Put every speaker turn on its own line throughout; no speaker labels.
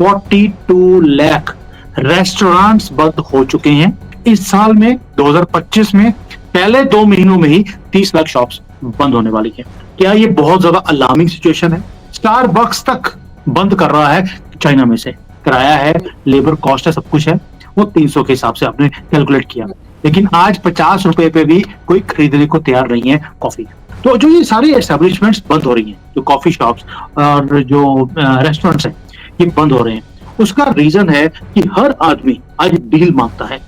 42 lakh restaurants बंद हो चुके हैं इस साल में 2025 में। पहले 2 महीनों में ही 30 लाख शॉप्स बंद होने वाली है। क्या ये बहुत ज्यादा अलार्मिंग सिचुएशन है? स्टारबक्स तक बंद कर रहा है चाइना में से। किराया है, लेबर कॉस्ट है, सब कुछ है, वो 300 के हिसाब से आपने कैलकुलेट किया, लेकिन आज 50 रुपए पे भी कोई खरीदने को तैयार नहीं है कॉफी। तो जो ये सारी एस्टेब्लिशमेंट्स बंद हो रही हैं, जो कॉफी शॉप्स और जो रेस्टोरेंट्स हैं, ये बंद हो रहे हैं, उसका रीजन है कि हर आदमी आज डील मांगता है।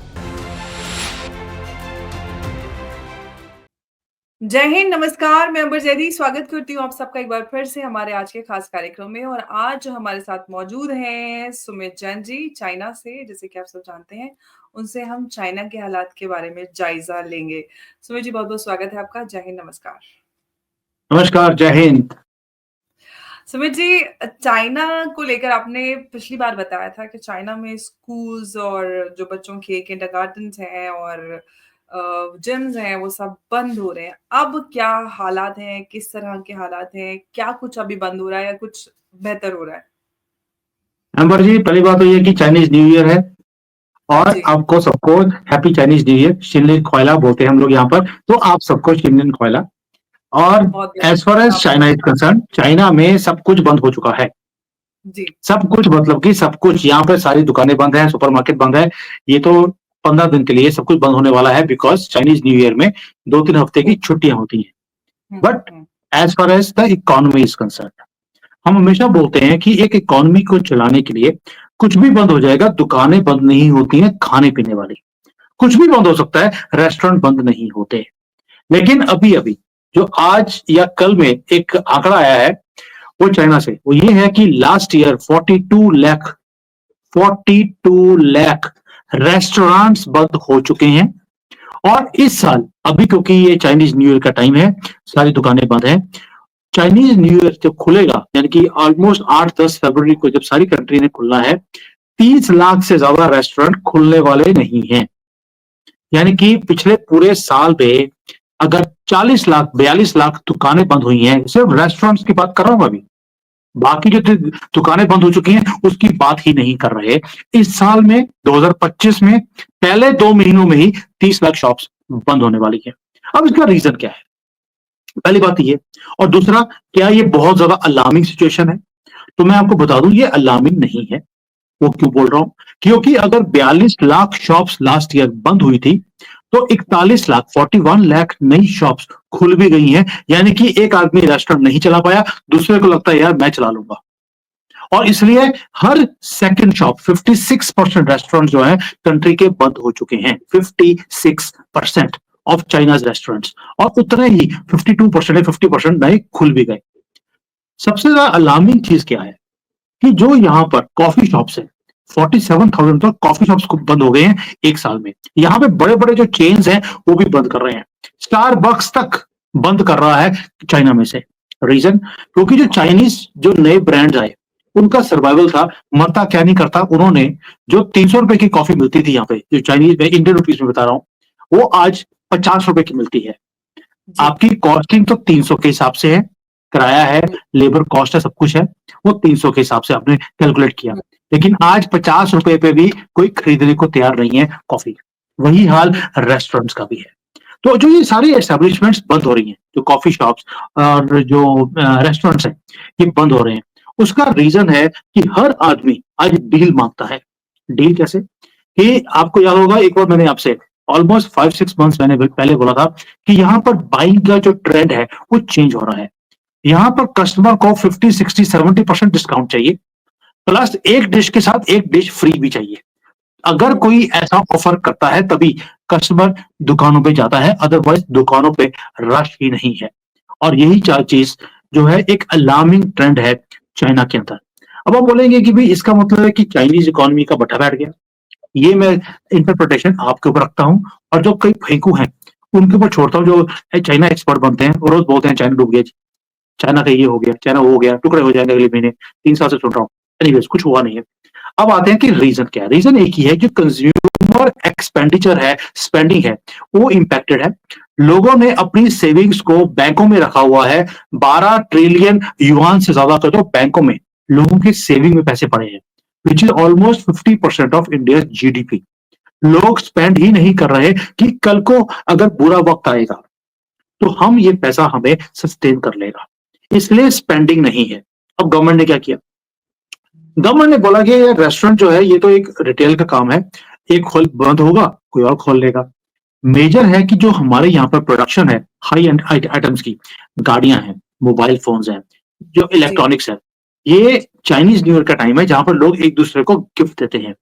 जय हिंद, नमस्कार। मैं अंबर जैदी स्वागत करती हूँ आप सबका एक बार फिर से हमारे आज के खास कार्यक्रम में। और आज हमारे साथ मौजूद हैं सुमित जैन जी चाइना से। जैसे कि आप सब जानते हैं, उनसे हम चाइना के हालात के बारे में जायजा लेंगे। सुमित जी, बहुत बहुत स्वागत है आपका। जय हिंद, नमस्कार।
नमस्कार, जय हिंद।
सुमित जी, चाइना को लेकर आपने पिछली बार बताया था कि चाइना में स्कूल्स और जो बच्चों के किंडरगार्टन्स हैं और जिम्स हैं, वो सब बंद हो रहे हैं। अब क्या हालात हैं? किस तरह के हालात हैं? क्या कुछ अभी बंद हो रहा है या कुछ बेहतर हो रहा है?
अंबर जी, पहली बात तो ये कि चाइनीज न्यू ईयर है और
जी,
आपको सबको हैप्पी चाइनीज न्यू ईयर। शिनलिन ख्वाइला बोलते हैं हम लोग यहाँ पर, तो आप सबको शिनलिन ख्वाइला। और
बहुत-बहुत
एज फार एज
आपको
चाइना इज कंसर्न, चाइना में सब कुछ बंद हो चुका है।
जी,
सब कुछ मतलब कि सब कुछ, यहाँ पर सारी दुकानें बंद है, सुपरमार्केट बंद है। ये तो 15 दिन के लिए सब कुछ बंद होने वाला है, बिकॉज चाइनीज न्यू ईयर में 2-3 हफ्ते की छुट्टियां होती हैं।
Hmm,
but
hmm,
as far as the economy is concern, हम हमेशा बोलते हैं कि एक इकोनॉमी को चलाने के लिए कुछ भी बंद हो जाएगा। दुकानें बंद नहीं होती हैं, खाने पीने वाली कुछ भी बंद हो सकता है, रेस्टोरेंट बंद नहीं होते। लेकिन अभी अभी जो आज या कल में एक आंकड़ा आया है वो चाइना से, वो ये है कि लास्ट ईयर 42 लाख रेस्टोरेंट्स बंद हो चुके हैं। और इस साल अभी, क्योंकि ये चाइनीज न्यू ईयर का टाइम है, सारी दुकानें बंद हैं। चाइनीज न्यू ईयर जब खुलेगा, यानी कि ऑलमोस्ट 8-10 फरवरी को जब सारी कंट्री ने खुलना है, 30 लाख से ज्यादा रेस्टोरेंट खुलने वाले नहीं हैं। यानी कि पिछले पूरे साल में अगर 40 लाख 42 लाख दुकानें बंद हुई हैं, सिर्फ रेस्टोरेंट्स की बात कर रहा हूं अभी, बाकी जो दुकानें बंद हो चुकी हैं उसकी बात ही नहीं कर रहे। इस साल में 2025 में पहले 2 महीनों में ही 30 लाख शॉप्स बंद होने वाली है। अब इसका रीजन क्या है? पहली बात ये, और दूसरा, क्या ये बहुत ज्यादा अलार्मिंग सिचुएशन है? तो मैं आपको बता दूं, ये अलार्मिंग नहीं है। वो क्यों बोल रहा हूं? क्योंकि अगर 42 लाख शॉप्स लास्ट ईयर बंद हुई थी, तो 41 लाख 41 लाख नई शॉप्स खुल भी गई हैं। यानी कि एक आदमी रेस्टोरेंट नहीं चला पाया, दूसरे को लगता है यार मैं चला लूंगा, और इसलिए हर सेकंड शॉप 56% रेस्टोरेंट जो है कंट्री के बंद हो चुके हैं। 56% ऑफ चाइनाज रेस्टोरेंट्स, और उतने ही 52% या 50% नए खुल भी गए। सबसे ज्यादा अलार्मिंग चीज क्या है कि जो यहाँ पर कॉफी शॉप्स है, 47,000 तक कॉफी शॉप्स बंद हो गए हैं एक साल में। यहाँ पे बड़े बड़े जो चेन्स हैं वो भी बंद कर रहे हैं। स्टारबक्स तक बंद कर रहा है चाइना में से। रीजन, क्योंकि जो चाइनीज जो नए ब्रांड्स आए, उनका सर्वाइवल था। मरता क्या नहीं करता, उन्होंने जो 300 रुपए की कॉफी मिलती थी यहाँ पे, जो चाइनीज में इंडियन रुपीज में बता रहा हूँ, वो आज 50 रुपए की मिलती है।
जी,
आपकी कॉस्टिंग तो 300 के हिसाब से है, किराया है,
हुँ,
लेबर कॉस्ट है, सब कुछ है, वो 300 के हिसाब से आपने कैलकुलेट किया,
हुँ,
लेकिन आज 50 रुपए पे भी कोई खरीदने को तैयार नहीं है कॉफी। वही हाल रेस्टोरेंट्स का भी है। तो जो ये सारी एस्टेब्लिशमेंट्स बंद हो रही हैं, जो कॉफी शॉप्स और जो रेस्टोरेंट्स हैं, ये बंद हो रहे हैं, उसका रीजन है कि हर आदमी आज डील मांगता है। डील कैसे? कि आपको याद होगा, एक बार मैंने आपसे ऑलमोस्ट 5-6 मंथ्स मैंने पहले बोला था कि यहाँ पर बाइंग का जो ट्रेंड है वो चेंज हो रहा है। यहाँ पर कस्टमर को 50-60-70% डिस्काउंट चाहिए, प्लस एक डिश के साथ एक डिश फ्री भी चाहिए। अगर
हुँ,
कोई ऐसा ऑफर करता है तभी कस्टमर दुकानों पे जाता है, अदरवाइज दुकानों पे रश ही नहीं है। और यही चीज जो है एक अलार्मिंग ट्रेंड है चाइना के अंदर। अब आप बोलेंगे कि भाई इसका मतलब है कि चाइनीज इकोनॉमी का बट्टा बैठ गया। ये मैं इंटरप्रिटेशन आपके ऊपर रखता हूँ, और जो कई फेंकू हैं उनके ऊपर छोड़ता हूँ। जो चाइना एक्सपर्ट बनते हैं वो रोज बोलते हैं चाइना डूब गया, चाइना का ये हो गया, चाइना वो हो गया, टुकड़े हो जाएंगे अगले महीने। 3 साल से सुन रहा हूँ, एनीवेज कुछ हुआ नहीं है। अब आते हैं कि रीजन क्या है। रीजन एक ही है, जो कंज्यूमर एक्सपेंडिचर है, स्पेंडिंग है, वो इम्पैक्टेड है। लोगों ने अपनी सेविंग्स को बैंकों में रखा हुआ है। 12 ट्रिलियन युआन से ज्यादा का तो बैंकों में लोगों की सेविंग में पैसे पड़े हैं। Which is almost 50% of India GDP. लोग स्पेंड ही नहीं कर रहे कि कल को अगर बुरा वक्त आएगा तो हम ये पैसा हमें सस्टेन कर लेगा, इसलिए स्पेंडिंग नहीं है। अब गवर्नमेंट ने क्या किया? गवर्नमेंट ने बोला कि ये रेस्टोरेंट जो है ये तो एक रिटेल का काम है, एक खोल बंद होगा कोई और खोल लेगा। मेजर है कि जो हमारे यहाँ पर प्रोडक्शन है हाई एंड आइटम्स की, गाड़ियां हैं, मोबाइल फोन्स हैं, जो
जी,
इलेक्ट्रॉनिक्स है, ये चाइनीज न्यू ईयर का टाइम है जहां पर लोग एक दूसरे को गिफ्ट देते हैं।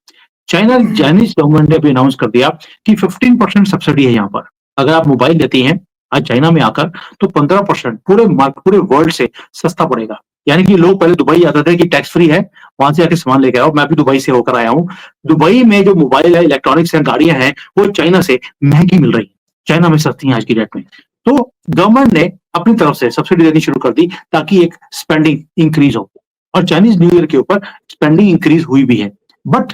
चाइनीज गवर्नमेंट ने भी अनाउंस कर दिया कि 15% सब्सिडी है यहाँ पर। अगर आप मोबाइल लेती हैं आज चाइना में आकर तो 15% पूरे वर्ल्ड से सस्ता पड़ेगा। यानी कि लोग पहले दुबई आते थे कि टैक्स फ्री है, वहां से आके सामान लेके आओ। मैं भी दुबई से होकर आया हूँ। दुबई में जो मोबाइल है, इलेक्ट्रॉनिक्स है, गाड़ियां हैं, वो चाइना से महंगी मिल रही है, चाइना में सस्ती है आज की डेट में। तो गवर्नमेंट ने अपनी तरफ से सब्सिडी देनी शुरू कर दी ताकि एक स्पेंडिंग इंक्रीज हो, और चाइनीज न्यू ईयर के ऊपर स्पेंडिंग इंक्रीज हुई भी है। बट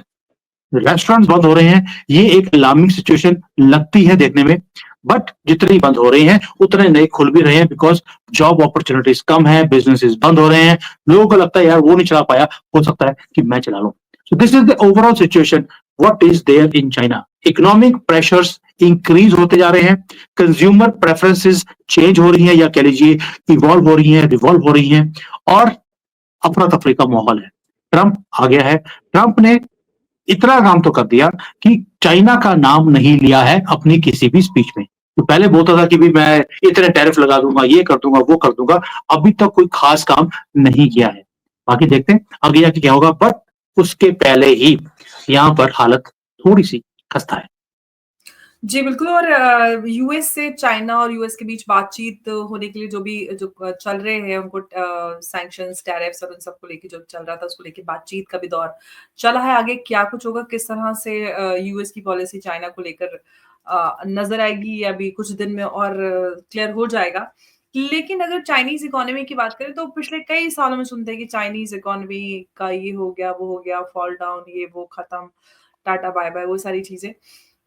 रेस्टोरेंट्स बंद हो रहे हैं, ये एक अलार्मिंग सिचुएशन लगती है देखने में। बट जितने बंद हो रहे हैं उतने नए खुल भी रहे हैं, बिकॉज जॉब अपॉर्चुनिटीज कम है, बिजनेसेस बंद हो रहे हैं। लोगों को लगता है यार वो नहीं चला पाया, हो सकता है कि मैं चला लूं। So this is the overall situation what is there in China. Economic pressures increase होते जा रहे हैं, कंज्यूमर प्रेफरेंसेस चेंज हो रही है, या कह लीजिए इवॉल्व हो रही है, रिवॉल्व हो रही है, और अफरा तफरी का माहौल है। ट्रंप आ गया है। ट्रंप ने इतना काम तो कर दिया कि चाइना का नाम नहीं लिया है अपनी किसी भी स्पीच में। तो पहले बोलता था कि भी मैं इतने टैरिफ लगा दूंगा, ये कर दूंगा, वो कर दूंगा। अभी तक कोई खास काम नहीं किया है। बाकी देखते हैं आगे जाके क्या होगा। बट उसके पहले ही यहाँ पर हालत थोड़ी सी खस्ता है।
जी, बिल्कुल। और यूएस से चाइना और यूएस के बीच बातचीत होने के लिए जो चल रहे हैं उनको सैंक्शंस, टैरिफ्स और उन सब को लेके जो चल रहा था उसको लेके बातचीत का भी दौर चला है। आगे क्या कुछ होगा, किस तरह से यूएस की पॉलिसी चाइना को लेकर नज़र आएगी, या अभी कुछ दिन में और क्लियर हो जाएगा। लेकिन अगर चाइनीज़ इकोनॉमी की बात करें तो पिछले कई सालों में सुनते हैं कि चाइनीज़ इकोनॉमी का ये हो गया, वो हो गया, फॉल डाउन, ये वो खत्म, टाटा बाय-बाय, वो सारी चीज़ें।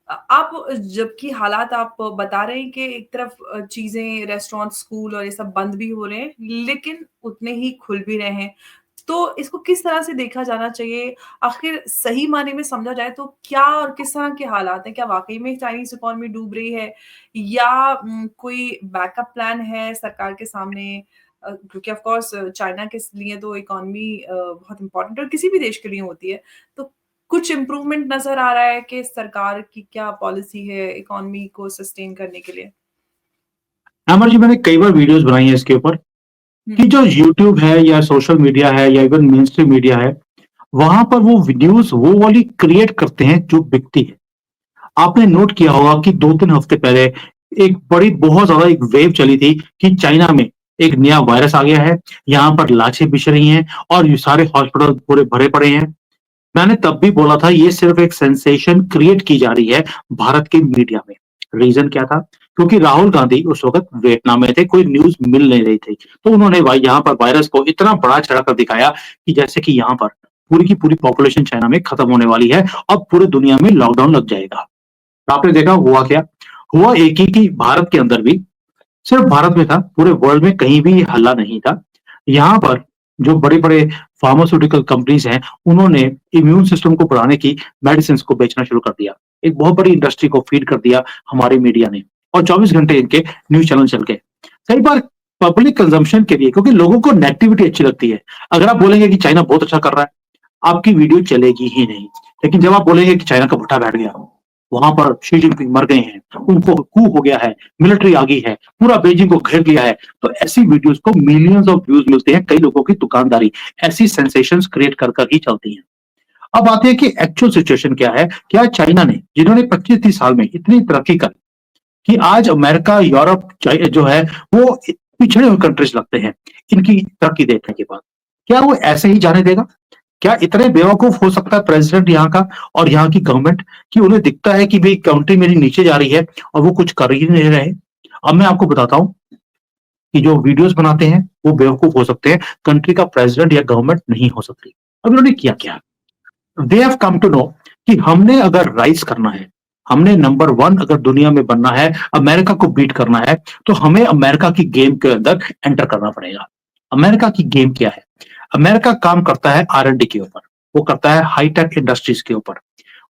आप जबकि हालात आप बता रहे हैं कि एक तरफ चीज़ें, रेस्टोरेंट, स्कूल और ये सब बंद भी हो रहे हैं, लेकिन उतने ही खुल भी रहे हैं। तो इसको किस तरह से देखा जाना चाहिए? आखिर सही मायने में समझा जाए तो क्या और किस तरह के हालात हैं? क्या वाक़ई में चाइनीज़ इकोनॉमी डूब रही है, या कोई बैकअप प्लान है सरकार के सामने? क्योंकि ऑफ़ कोर्स चाइना के लिए तो इकोनॉमी बहुत इम्पोर्टेंट है और किसी भी देश के लिए होती है। तो कुछ इम्प्रूवमेंट नज़र आ रहा है कि सरकार की क्या पॉलिसी है इकोनॉमी को सस्टेन करने के लिए?
अमर जी, मैंने कई बार वीडियोस बनाई है इसके ऊपर कि
हुँ,
जो यूट्यूब है या सोशल मीडिया है या इवन मेन स्ट्रीम मीडिया है, वहां पर वो वीडियोस वो वाली क्रिएट करते हैं जो बिकती है। आपने नोट किया होगा कि 2-3 हफ्ते पहले एक बड़ी बहुत ज्यादा एक वेव चली थी कि चाइना में एक नया वायरस आ गया है, यहाँ पर लाशें बिछ रही हैं और ये सारे हॉस्पिटल पूरे भरे पड़े हैं। मैंने तब भी बोला था ये सिर्फ एक सेंसेशन क्रिएट की जा रही है भारत के मीडिया में। रीजन क्या था? क्योंकि राहुल गांधी उस वक्त वियतनाम में थे, कोई न्यूज मिल नहीं रही थी, तो उन्होंने भाई यहाँ पर वायरस को इतना बड़ा चढ़ा कर दिखाया कि जैसे कि यहाँ पर पूरी की पूरी पॉपुलेशन चाइना में खत्म होने वाली है, अब पूरे दुनिया में लॉकडाउन लग जाएगा। तो आपने देखा हुआ क्या? हुआ एक ही कि भारत के अंदर भी, सिर्फ भारत में था, पूरे वर्ल्ड में कहीं भी ये हल्ला नहीं था। यहाँ पर जो बड़े-बड़े फार्मास्यूटिकल कंपनीज हैं, उन्होंने इम्यून सिस्टम को बढ़ाने की मेडिसिन को बेचना शुरू कर दिया। एक बहुत बड़ी इंडस्ट्री को फीड कर दिया हमारे मीडिया ने, और 24 घंटे इनके न्यूज़ चैनल चल गए। कई बार पब्लिक कंजम्पशन के लिए, क्योंकि लोगों को नेगेटिविटी अच्छी लगती है। अगर आप बोलेंगे कि चाइना बहुत अच्छा कर रहा है, आपकी वीडियो चलेगी ही नहीं। लेकिन जब आप बोलेंगे कि चाइना का भुट्टा बैठ गया, वहां पर शी जिनपिंग मर गए हैं, उनको कू हो गया है, मिलिट्री आ गई है, पूरा बीजिंग को घेर लिया है, तो ऐसी वीडियोस को मिलियंस ऑफ व्यूज मिलते हैं। कई लोगों की दुकानदारी ऐसी सेंसेशंस क्रिएट कर ही चलती है। अब आते हैं कि एक्चुअल सिचुएशन क्या है। क्या चाइना ने, जिन्होंने 25-30 साल में इतनी तरक्की कर कि आज अमेरिका, यूरोप जो है वो पिछड़े हुए कंट्रीज लगते हैं इनकी तरक्की देखने के बाद, क्या वो ऐसे ही जाने देगा? क्या इतने बेवकूफ हो सकता है प्रेसिडेंट यहाँ का और यहाँ की गवर्नमेंट कि उन्हें दिखता है कि भाई कंट्री मेरी नीचे जा रही है और वो कुछ कर ही नहीं रहे? अब मैं आपको बताता हूँ कि जो वीडियोस बनाते हैं वो बेवकूफ हो सकते हैं, कंट्री का प्रेसिडेंट या गवर्नमेंट नहीं हो सकती। अब उन्होंने किया क्या? They have come to know कि हमने अगर राइज करना है, हमने नंबर 1 अगर दुनिया में बनना है, अमेरिका को बीट करना है, तो हमें अमेरिका की गेम के अंदर एंटर करना पड़ेगा। अमेरिका की गेम क्या है? अमेरिका काम करता है R&D के ऊपर। वो करता है हाईटेक इंडस्ट्रीज के ऊपर,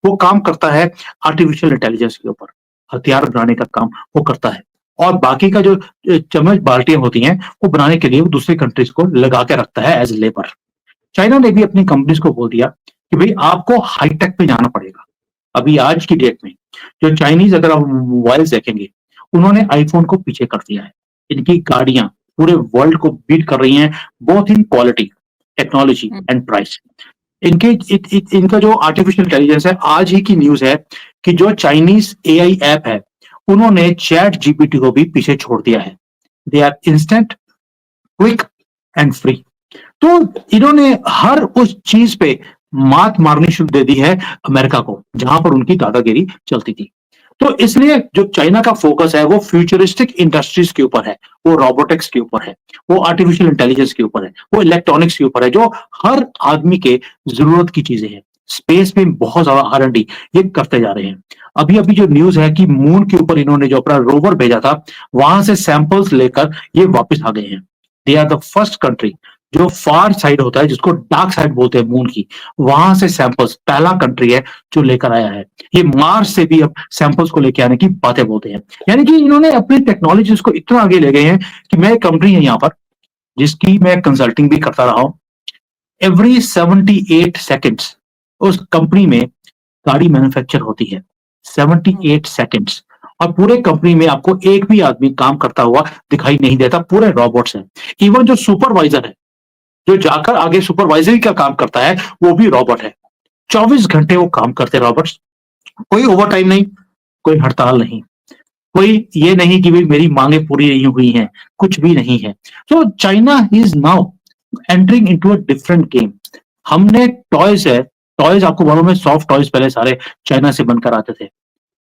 वो काम करता है आर्टिफिशियल इंटेलिजेंस के ऊपर, हथियार बनाने का काम वो करता है। और बाकी का जो चम्मच बाल्टियां होती हैं वो बनाने के लिए वो दूसरी कंट्रीज को लगा के रखता है एज लेबर। चाइना ने भी अपनी कंपनीज को बोल दिया कि भाई आपको हाईटेक पे जाना पड़ेगा। अभी आज की डेट में जो चाइनीज, अगर आप मोबाइल देखेंगे, उन्होंने आईफोन को पीछे कर दिया है। इनकी गाड़ियां पूरे वर्ल्ड को बीट कर रही हैं, both in quality, technology and price. इनका जो आर्टिफिशियल इंटेलिजेंस है, आज ही की न्यूज है कि जो चाइनीज एआई ऐप है उन्होंने चैट जीपीटी को भी पीछे छोड़ दिया है। They are instant, quick and free. तो इन्होंने हर उस चीज पे मात मारनी शुरू दे दी है अमेरिका को, जहां पर उनकी दादागिरी चलती थी। तो इसलिए जो चाइना का फोकस है वो फ्यूचरिस्टिक इंडस्ट्रीज के ऊपर है, वो रोबोटिक्स के ऊपर है, वो आर्टिफिशियल इंटेलिजेंस के ऊपर है, वो इलेक्ट्रॉनिक्स के ऊपर है, जो हर आदमी के जरूरत की चीजें हैं। स्पेस में बहुत ज्यादा R&D ये करते जा रहे हैं। अभी अभी जो न्यूज है कि मून के ऊपर इन्होंने जो अपना रोवर भेजा था, वहां से सैंपल्स लेकर ये वापस आ गए हैं। They are the first country जो फार साइड होता है, जिसको डार्क साइड बोलते हैं मून की, वहां से सैंपल्स, पहला कंट्री है जो लेकर आया है। ये मार्स से भी अब सैंपल्स को लेकर आने की बातें बोलते हैं। यानी कि इन्होंने अपनी टेक्नोलॉजीज को इतना आगे ले गए हैं कि मैं एक कंपनी है यहाँ पर जिसकी मैं कंसल्टिंग भी करता रहा हूं। एवरी 78 सेकेंड्स उस कंपनी में गाड़ी मैन्युफैक्चर होती है, 78 सेकेंड्स। और पूरे कंपनी में आपको एक भी आदमी काम करता हुआ दिखाई नहीं देता, पूरे रोबोट्स हैं। इवन जो सुपरवाइजर है, जो जाकर आगे सुपरवाइजरी का काम करता है, वो भी रोबोट है। 24 घंटे वो काम करते रोबोट्स, कोई ओवर टाइम नहीं, कोई हड़ताल नहीं, कोई ये नहीं कि भाई मेरी मांगे पूरी नहीं हुई हैं, कुछ भी नहीं है। तो China is now entering into a different game. हमने टॉयज है, टॉयज आपको मालूम है, सॉफ्ट टॉयज पहले सारे चाइना से बनकर आते थे।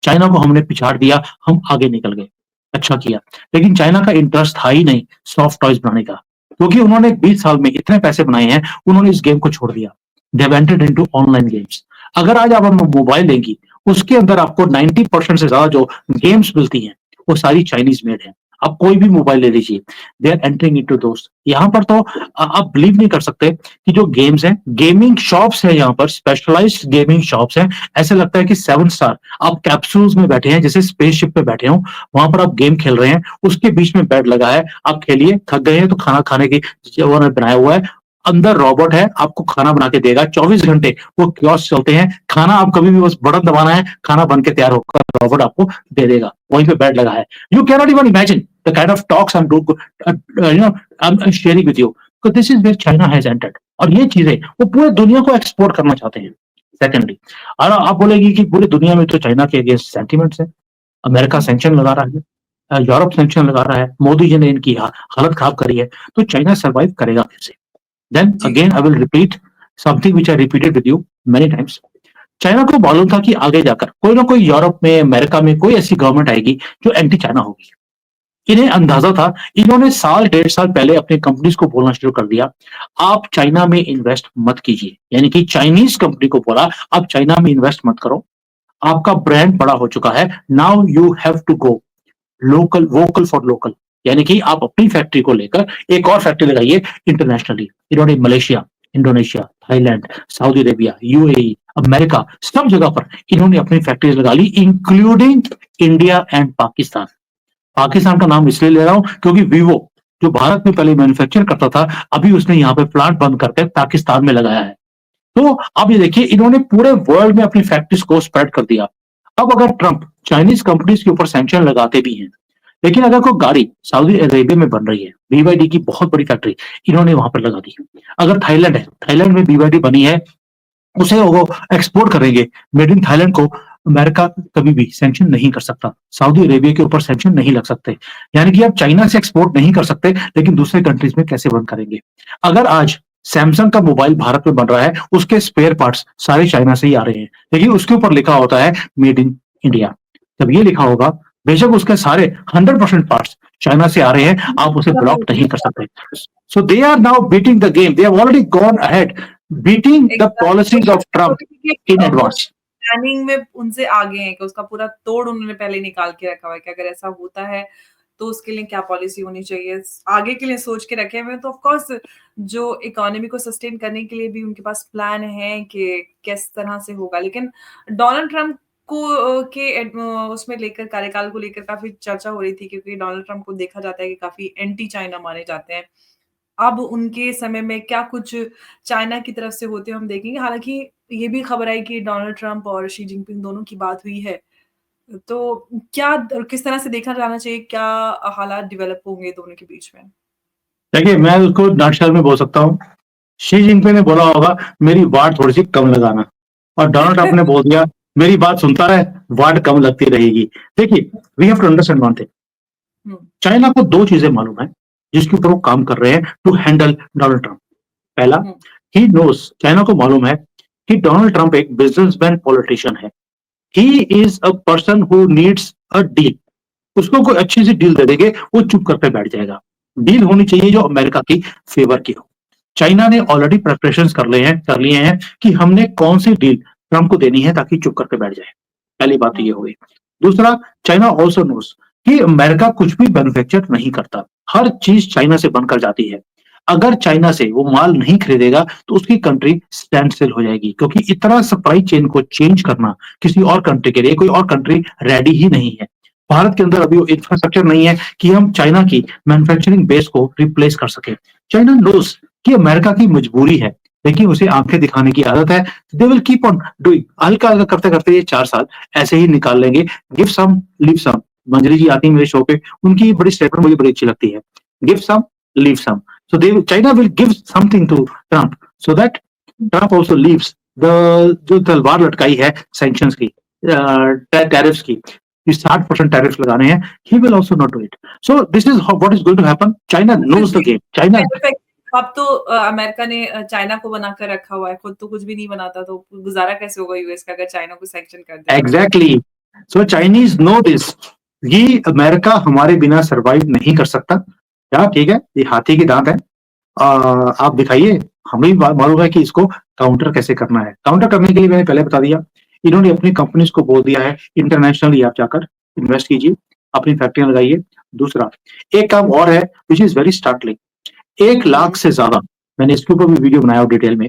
चाइना को हमने पिछाड़ दिया, हम आगे निकल गए, अच्छा किया। लेकिन चाइना का इंटरेस्ट था ही नहीं सॉफ्ट टॉयज बनाने का, क्योंकि उन्होंने 20 साल में इतने पैसे बनाए हैं, उन्होंने इस गेम को छोड़ दिया। They have entered into online games. अगर आज आप मोबाइल लेंगी, उसके अंदर आपको 90% से ज्यादा जो गेम्स मिलती हैं वो सारी चाइनीज मेड है। आप कोई भी मोबाइल ले लीजिए, दे आर एंटरिंग इनटू दोस्त। यहाँ पर तो आप बिलीव नहीं कर सकते कि जो गेम्स हैं, गेमिंग शॉप्स है, यहाँ पर स्पेशलाइज्ड गेमिंग शॉप्स हैं। ऐसे लगता है कि 7 स्टार आप कैप्सूल्स में बैठे हैं, जैसे स्पेसशिप पे बैठे हो, वहां पर आप गेम खेल रहे हैं, उसके बीच में बेड लगा है, आप खेलिए, थक गए हैं तो खाना खाने की जो बनाया हुआ है, अंदर रोबोट है, आपको खाना बना के देगा। 24 घंटे वो कियोस्क चलते हैं, खाना आप कभी भी बस बटन दबाना है, खाना बन के तैयार होकर रोबोट आपको दे देगा, वहीं पे बेड लगा है। You can not even imagine the kind of talks I am sharing with you. So this is where China has entered, और ये चीजें वो पूरे दुनिया को एक्सपोर्ट करना चाहते हैं। सेकेंडली, और आप बोलेगी कि पूरी दुनिया में तो चाइना के अगेंस्ट सेंटिमेंट्स है, अमेरिका सैंक्शन लगा रहा है, यूरोप सैंक्शन लगा रहा है, मोदी जी ने इनकी हालत खराब करी है, तो चाइना सर्वाइव करेगा कैसे? Then again I will repeat something which I repeated with you many times. China को मालूम था कि आगे जाकर कोई ना कोई यूरोप में, अमेरिका में कोई ऐसी गवर्नमेंट आएगी जो एंटी चाइना होगी। इन्हें अंदाजा था, इन्होंने साल 1.5 साल पहले अपनी कंपनीज को बोलना शुरू कर दिया, आप चाइना में इन्वेस्ट मत कीजिए। यानी कि चाइनीज कंपनी को बोला, आप चाइना में इन्वेस्ट मत करो, आपका ब्रांड बड़ा हो चुका है, now you have to go local, vocal for local. यानी कि आप अपनी फैक्ट्री को लेकर एक और फैक्ट्री लगाइए इंटरनेशनली। इन्होंने Malaysia, Indonesia, Thailand, Saudi Arabia, UAE, America, सब जगह पर इन्होंने अपनी फैक्ट्रीज लगा ली, including India and Pakistan. Pakistan का नाम इसलिए ले रहा हूं क्योंकि वीवो, जो भारत में पहले मैन्युफैक्चर करता था, अभी उसने यहाँ पे प्लांट बंद करके पाकिस्तान में लगाया है। तो अब ये देखिए, इन्होंने पूरे वर्ल्ड में अपनी फैक्ट्रीज को स्प्रेड कर दिया। अब अगर ट्रंप चाइनीज कंपनीज के ऊपर सैंक्शन लगाते भी हैं, लेकिन अगर कोई गाड़ी सऊदी अरेबिया में बन रही है, BYD की बहुत बड़ी फैक्ट्री इन्होंने वहां पर लगा दी। अगर थाईलैंड है, थाईलैंड में BYD बनी है, उसे वो एक्सपोर्ट करेंगे, मेड इन थाईलैंड को अमेरिका कभी भी सैंक्शन नहीं कर सकता, सऊदी अरेबिया के ऊपर सैंक्शन नहीं लग सकते। यानी कि आप चाइना से एक्सपोर्ट नहीं कर सकते, लेकिन दूसरे कंट्रीज में कैसे बंद करेंगे? अगर आज सैमसंग का मोबाइल भारत में बन रहा है, उसके स्पेयर पार्ट्स सारे चाइना से ही आ रहे हैं, लेकिन उसके ऊपर लिखा होता है मेड इन इंडिया। जब ये लिखा होगा, बेशक उसके सारे 100% पार्ट्स चाइना से आ रहे हैं, आप उसे ब्लॉक नहीं कर सकते। So they are now beating the game, they have already gone ahead, beating the policies of Trump in advance.
Planning में उनसे आगे हैं कि उसका पूरा तोड़ उन्होंने पहले निकाल के रखा हुआ है कि अगर ऐसा होता है तो उसके लिए क्या पॉलिसी होनी चाहिए? आगे के लिए सोच के रखे हुए हैं, तो ऑफ कोर्स जो इकोनॉमी को सस्टेन करने के लिए भी उनके पास प्लान है कि किस तरह से होगा। लेकिन डोनाल्ड ट्रम्प को उसमें लेकर कार्यकाल को लेकर काफ़ी चर्चा हो रही थी, क्योंकि डोनाल्ड ट्रम्प को देखा जाता है कि काफ़ी एंटी चाइना माने जाते हैं। अब उनके समय में क्या कुछ चाइना की तरफ से होते हुए हम देखेंगे। हालाँकि ये भी खबर आई कि डोनाल्ड ट्रम्प और शी जिनपिंग दोनों की बात हुई है। तो क्या किस तरह से देखा जाना चाहिए? क्या हालात डेवलप होंगे दोनों के बीच में?
देखिए, मैं उसको नटशेल में बोल सकता हूँ। शी जिनपिंग ने बोला होगा मेरी वाट थोड़ी-सी कम लगाना, और डोनाल्ड ट्रम्प ने बोल दिया मेरी बात सुनता रहे, वाट कम लगती रहेगी। देखिए, we have to understand one thing,
hmm,
China को 2 चीज़ें मालूम है, जिसके ऊपर वो काम कर रहे हैं टू हैंडल डोनाल्ड ट्रम्प। पहला,
हुँ,
ही नोज़, चाइना को मालूम है कि डोनाल्ड ट्रम्प एक बिज़नेसमैन पॉलिटिशियन है। He is a person who needs a deal. उसको कोई अच्छी सी डील दे देंगे, वो चुप करके बैठ जाएगा। डील होनी चाहिए जो अमेरिका की फेवर की हो। चाइना ने ऑलरेडी प्रिपरेशंस कर लिए हैं कि हमने कौन सी डील ट्रम्प को देनी है ताकि चुप करके बैठ जाए। पहली बात तो
हुँ,
ये हो गई। दूसरा, चाइना ऑल्सो नोस कि अमेरिका कुछ भी मैन्युफैक्चर नहीं करता, हर चीज चाइना से बनकर जाती है। अगर चाइना से वो माल नहीं खरीदेगा तो उसकी कंट्री स्टैंड स्टिल हो जाएगी, क्योंकि इतना सप्लाई चेन को चेंज करना किसी और कंट्री के लिए कोई और कंट्री रेडी ही नहीं है। भारत के अंदर अभी वो इंफ्रास्ट्रक्चर नहीं है कि हम चाइना की मैन्युफैक्चरिंग बेस को रिप्लेस कर सके। चाइना नोस कि अमेरिका की मजबूरी है, लेकिन उसे आंखें दिखाने की आदत है। They will keep on doing, हल्का हल्का करते करते ये 4 साल ऐसे ही निकाल लेंगे। गिव सम लीव सम। मंजरी जी आती है मेरे शो पे, उनकी बड़ी स्टेटमेंट मुझे बड़ी अच्छी लगती है, give some leave some. So the China will give something to Trump so that Trump also leaves the जो तलवार लटकाई है सैंक्शंस की, टैरिफ्स की, 60% टैरिफ लगाने हैं, he will also not do it. So this is what is going to happen. China
फिर
knows the
भी
game. China
अब तो अमेरिका ने चाइना को बनाकर रखा हुआ है, खुद तो कुछ भी नहीं बनाता, तो गुज़ारा कैसे होगा यूएस का अगर चाइना को सैंक्शन कर दे तो?
exactly. So Chinese know this. ये अमेरिका हमारे बिना सरवाइव नहीं कर सकता। क्या ठीक है, ये हाथी के दांत है। आप दिखाइए, हमें भी मालूम है कि इसको काउंटर कैसे करना है। काउंटर करने के लिए मैंने पहले बता दिया, इन्होंने अपनी कंपनीज को बोल दिया है इंटरनेशनली आप जाकर इन्वेस्ट कीजिए, अपनी फैक्ट्रियां लगाइए। दूसरा, एक काम और है which is very startling, 1 lakh से ज्यादा, मैंने इसके ऊपर भी वीडियो बनाया डिटेल में,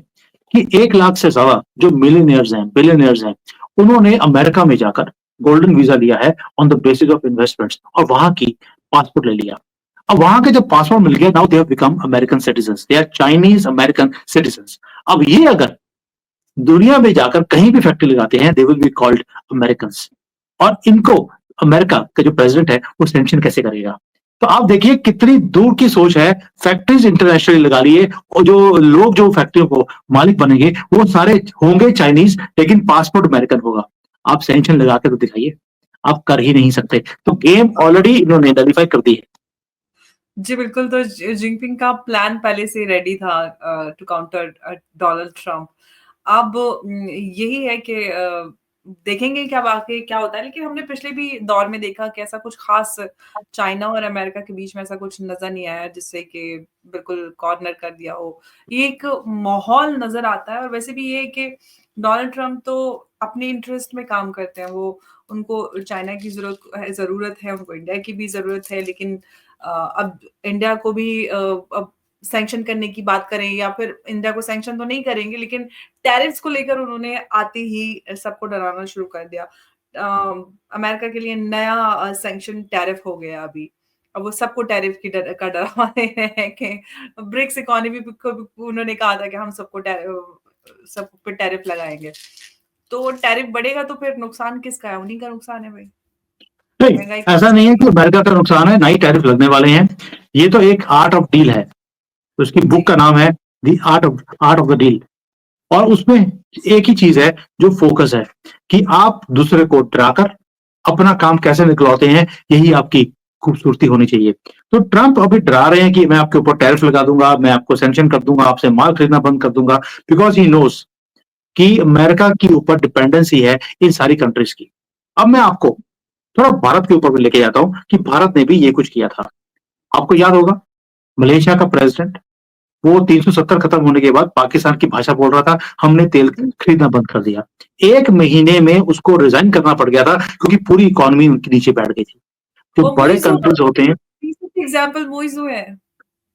कि 1 लाख से ज्यादा जो मिलियनियर्स हैं, बिलियनियर्स हैं, उन्होंने अमेरिका में जाकर गोल्डन वीजा लिया है on the basis of investments, और वहां की पासपोर्ट ले लिया। अब वहां के जब पासपोर्ट मिल गया, now they have become American citizens, they are Chinese American citizens. अब ये अगर दुनिया में जाकर कहीं भी फैक्ट्री लगाते हैं, they will be called American. और इनको अमेरिका का जो प्रेसिडेंट है वो सैंक्शन कैसे करेगा? तो आप देखिए कितनी दूर की सोच है। फैक्ट्रीज इंटरनेशनली लगा लिए, और जो लोग जो फैक्ट्रियों को मालिक बनेंगे वो सारे होंगे चाइनीज, लेकिन पासपोर्ट अमेरिकन होगा। आप सैंक्शन लगा के तो दिखाइए, आप कर ही नहीं सकते। तो गेम ऑलरेडी इन्होंने आइडेंटिफाई कर दी है।
जी, बिल्कुल, तो जिनपिंग का प्लान पहले से रेडी था टू काउंटर डोनाल्ड ट्रम्प। अब यही है कि देखेंगे क्या वाक़ई क्या होता है, लेकिन हमने पिछले भी दौर में देखा कि ऐसा कुछ ख़ास चाइना और अमेरिका के बीच में ऐसा कुछ नज़र नहीं आया जिससे कि बिल्कुल कॉर्नर कर दिया हो। ये एक माहौल नज़र आता है, और वैसे भी ये है कि डोनाल्ड ट्रम्प तो अपने इंटरेस्ट में काम करते हैं। वो उनको चाइना की ज़रूरत है, उनको इंडिया की भी ज़रूरत है, लेकिन अब इंडिया को भी अब सैंक्शन करने की बात करें, या फिर इंडिया को सैंक्शन तो नहीं करेंगे, लेकिन टैरिफ्स को लेकर उन्होंने आते ही सबको डराना शुरू कर दिया। अमेरिका के लिए नया सैंक्शन टैरिफ हो गया अभी। अब वो सबको टैरिफ की का डरा रहे हैं कि ब्रिक्स इकोनॉमी को भी उन्होंने कहा था कि हम सब पे टैरिफ लगाएँगे। तो टैरिफ बढ़ेगा तो फिर नुकसान किसका है? उन्हीं का नुकसान है भई।
नहीं,
महँगाई
ऐसा नहीं है कि अमेरिका का नुकसान है, ना ही टैरिफ लगने वाले हैं। ये तो एक आर्ट ऑफ डील है, उसकी
जी।
बुक का नाम है the art of the deal. और उसमें एक ही चीज है जो फोकस है, कि आप दूसरे को डराकर अपना काम कैसे निकलवाते हैं, यही आपकी खूबसूरती होनी चाहिए। तो ट्रंप अभी डरा रहे हैं कि मैं आपके ऊपर टैरिफ लगा दूंगा, मैं आपको सैंक्शन कर दूंगा, आपसे माल खरीदना बंद कर दूंगा, बिकॉज ही नोस कि अमेरिका के ऊपर डिपेंडेंसी है इन सारी कंट्रीज की। अब मैं आपको थोड़ा भारत के ऊपर भी लेके जाता हूं कि भारत ने भी ये कुछ किया था। आपको याद होगा, मलेशिया का प्रेसिडेंट वो 370 खत्म होने के बाद पाकिस्तान की भाषा बोल रहा था, हमने तेल खरीदना बंद कर दिया। 1 महीने में उसको रिजाइन करना पड़ गया था, क्योंकि पूरी इकोनॉमी उनके नीचे बैठ गई थी। जो
वो
बड़े
मुइज़ो
कंट्रीज होते हैं,
रिसेंट एग्ज़ाम्पल मुइज़ो है।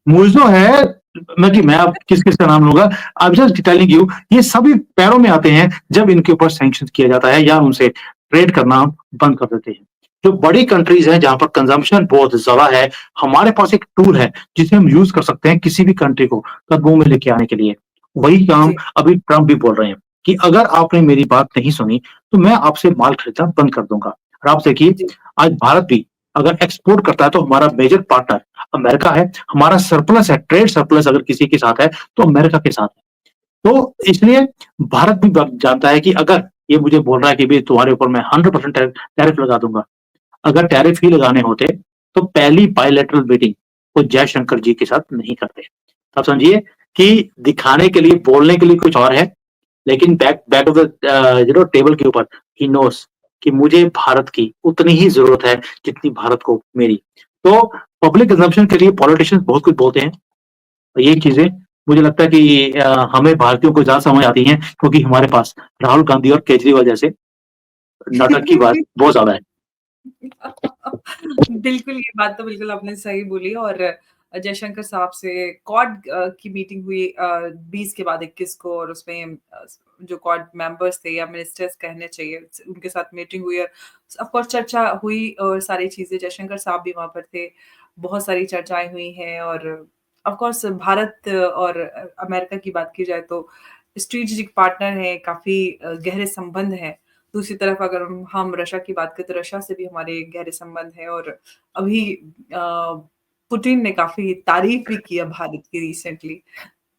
मुइज़ो है, मैं अब किस-किस का नाम लूँगा, I am just telling you, ये सभी पैरों में आते हैं जब इनके ऊपर सैंक्शन किया जाता है या उनसे ट्रेड करना बंद कर देते हैं। जो बड़ी कंट्रीज़ हैं जहाँ पर कंज़म्पशन बहुत ज़्यादा है, हमारे पास एक टूल है जिसे हम यूज़ कर सकते हैं किसी भी कंट्री को काबू में लेके आने के लिए। वही काम
जी,
अभी ट्रम्प भी बोल रहे हैं कि अगर आपने मेरी बात नहीं सुनी, तो मैं आपसे माल खरीदना बंद कर दूँगा। और आप देखिए,
जी,
आज भारत भी अगर एक्सपोर्ट करता है तो हमारा मेजर पार्टनर अमेरिका है, हमारा सरप्लस है, ट्रेड सरप्लस अगर किसी के साथ है, तो अमेरिका के साथ है। तो इसलिए भारत भी ब जानता है कि अगर ये मुझे बोल रहा है कि भई तुम्हारे ऊपर मैं 100% टैरिफ लगा दूँगा। अगर टैरिफ ही लगाने होते, तो पहली बायलैटरल मीटिंग वो जयशंकर जी के साथ नहीं करते। आप समझिए कि दिखाने के लिए, बोलने के लिए कुछ और है, लेकिन back back of the table के ऊपर ही नोज़ कि मुझे भारत की उतनी ही ज़रूरत है जितनी भारत को मेरी। तो पब्लिक कंज़म्पशन के लिए पॉलिटिशियंस बहुत कुछ बोलते हैं। ये चीज़ें मुझे लगता है कि हमें भारतीयों को ज़्यादा समझ आती हैं क्योंकि हमारे पास राहुल गांधी और केजरीवाल जैसे नौटंकीबाज़ बहुत ज़्यादा है।
बिल्कुल, ये बात तो बिल्कुल आपने सही बोली और जयशंकर साहब से क्वाड की मीटिंग हुई 20 के बाद 21 को और उसमें जो क्वाड मेंबर्स थे या मिनिस्टर्स कहने चाहिए, उनके साथ मीटिंग हुई और ऑफ कोर्स चर्चा हुई और सारी चीज़ें जयशंकर साहब भी वहाँ पर थे। बहुत सारी चर्चाएँ हुई हैं और ऑफ कोर्स भारत और अमेरिका की बात की जाए तो स्ट्रेटेजिक पार्टनर हैं, काफ़ी गहरे संबंध हैं। दूसरी तरफ अगर हम रशिया की बात करें तो रशिया से भी हमारे गहरे संबंध हैं और अभी पुतिन ने काफ़ी तारीफ़ भी की है भारत की रिसेंटली।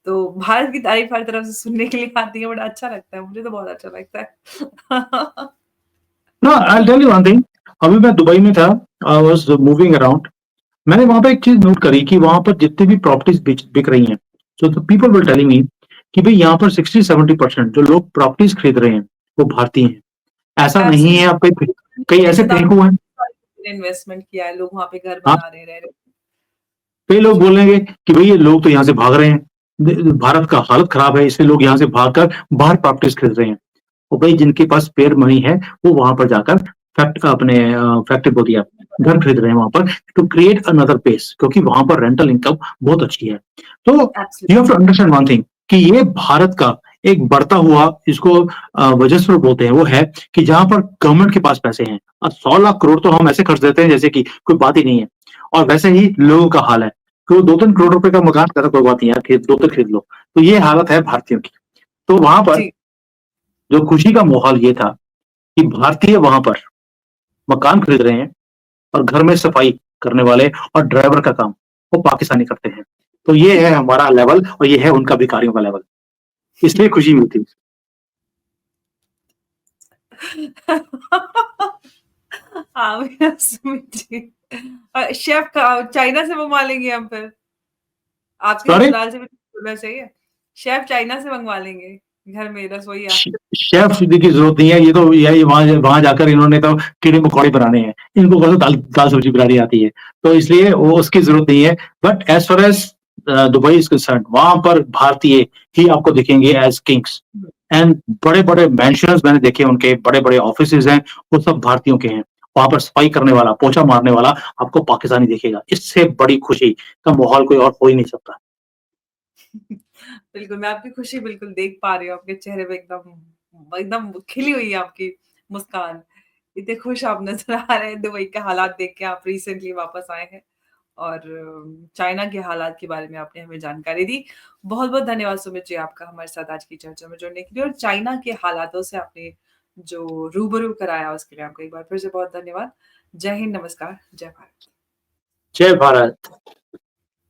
तो भारत की तारीफ़ हर तरफ से सुनने के लिए आती है, बड़ा अच्छा लगता है, मुझे तो बहुत अच्छा लगता है।
No, I will tell you one thing, अभी मैं दुबई में था, आई वाज़ मूविंग अराउंड, मैंने वहाँ पे एक चीज़ नोट करी कि वहाँ पर जितनी भी प्रॉपर्टीज़ बिक रही हैं, so the people were telling me कि भई यहाँ पर 60-70% जो लोग प्रॉपर्टीज़ खरीद रहे हैं, वो भारतीय हैं। ऐसा नहीं है, आप कई कई ऐसे
रिश्तेदारों
टिंकू हैं,
ने इन्वेस्टमेंट किया है, लोग वहाँ पे घर
हाँ,
बना रहे हैं, रह रहे
कई लोग
जी,
बोलेंगे कि भई ये लोग तो यहाँ से भाग रहे हैं। भारत का हालत खराब है, इसलिए लोग यहाँ से भागकर बाहर प्रॉपर्टीज़ खरीद रहे हैं। और भाई जिनके पास स्पेयर मनी है, वो वहाँ पर जाकर फैक्ट्री बोल दिया, घर खरीद रहे हैं वहाँ पर टू क्रिएट अनदर बेस, क्योंकि वहाँ पर रेंटल इनकम बहुत अच्छी है। तो you have
absolutely
to understand one thing कि ये भारत का एक बढ़ता हुआ, इसको वजस्व बोलते हैं, वो है कि जहाँ पर गवर्नमेंट के पास पैसे हैं। 100 लाख करोड़ तो हम ऐसे खर्च देते हैं जैसे कि कोई बात ही नहीं है। और वैसे ही लोगों का हाल है कि वो 2-3 करोड़ रुपए का मकान कहता कोई बात नहीं यार, खरीद 2 तो खरीद लो। तो ये हालत है भारतीयों की। तो वहाँ पर
जी,
जो खुशी का माहौल ये था कि भारतीय वहाँ पर मकान खरीद रहे हैं और घर में सफाई करने वाले और ड्राइवर का काम वो पाकिस्तानी करते हैं। तो ये है हमारा लेवल और ये है उनका भिखारियों का लेवल। इसलिए खुशी मिलती है।
हाँ, भैया समझी। शेफ़ का चाइना से मँगवा लेंगे हम फिर। आपकी
सॉरी,
ससुराल से भी बोलना चाहिए। शेफ़ चाइना से मँगवा लेंगे, घर में रसोइया।
शेफ सीधी की जरूरत नहीं है, ये तो यही वहां वहां जाकर इन्होंने तो कीड़े मकोड़े बनाने हैं, इनको बस दाल दाल सब्जी बनानी आती है, तो इसलिए वो उसकी जरूरत नहीं है। But as far as Dubai is concern, वहां पर भारतीय ही आपको दिखेंगे एज किंग्स। एंड बड़े बड़े मैंशंस मैंने देखे, उनके बड़े बड़े ऑफिस हैं, वो सब भारतीयों के हैं। वहां पर सफाई करने वाला, पोछा मारने वाला आपको पाकिस्तानी दिखेगा। इससे बड़ी खुशी का माहौल कोई और हो ही नहीं सकता।
बिल्कुल, मैं आपकी खुशी बिल्कुल देख पा रही हूँ, आपके चेहरे पे एकदम एकदम खिली हुई है आपकी मुस्कान। इतने खुश आप नज़र आ रहे हैं, दुबई के हालात देख के आप रिसेंटली वापस आए हैं और चाइना के हालात के बारे में आपने हमें जानकारी दी। बहुत-बहुत धन्यवाद सुमित जी आपका हमारे साथ आज की चर्चा में जुड़ने के लिए और चाइना के हालातों से आपने जो रूबरू कराया उसके लिए आपका एक बार फिर से बहुत धन्यवाद। जय हिंद, नमस्कार, जय भारत।
जय भारत।